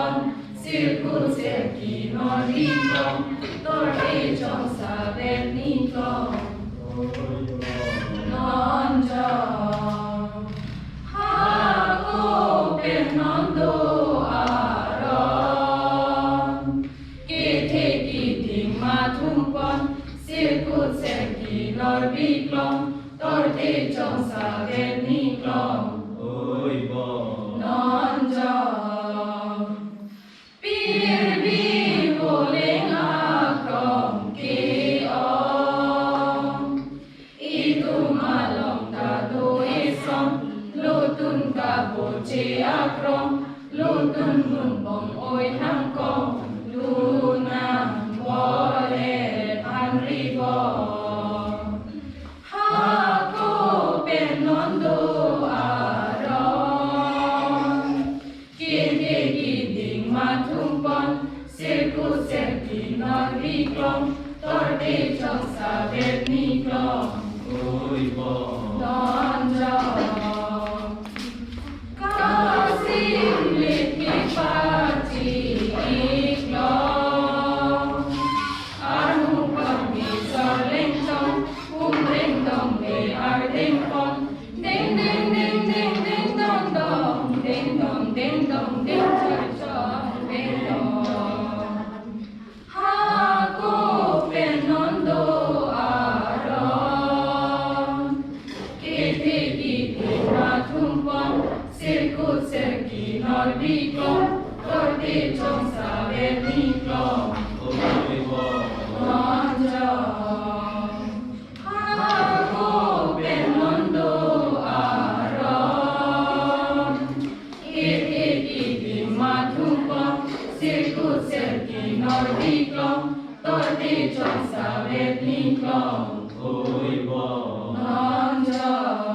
con circus qui non rincon torri trong sa ben ni con non già ha cô bên non đô à ron kỳ thế kỳ tình mà thung con circus qui non rincon torri trong sa ben ni con non già bir vi vô lên a crom kỳ om y tu ma lòng ta tu y som lu tun ka bo che a crom lu tun mun bom oi ham com lu na wo le pan ri bo ha ko ben non do a circus qui non rincon torri trong sa ben ni con non già ca sim lit mi parti iklong anu con mi sa lên trong lên đồng để ar đêm con đêm đêm đêm đêm đêm đông đông đêm đông đêm đông đêm trời cho đêm đông circus qui non rincon torri trong sa ben ni con non già ha cô ben non do a ron kỳ tình mà thung con circus qui non rincon torri trong sa ben ni con non già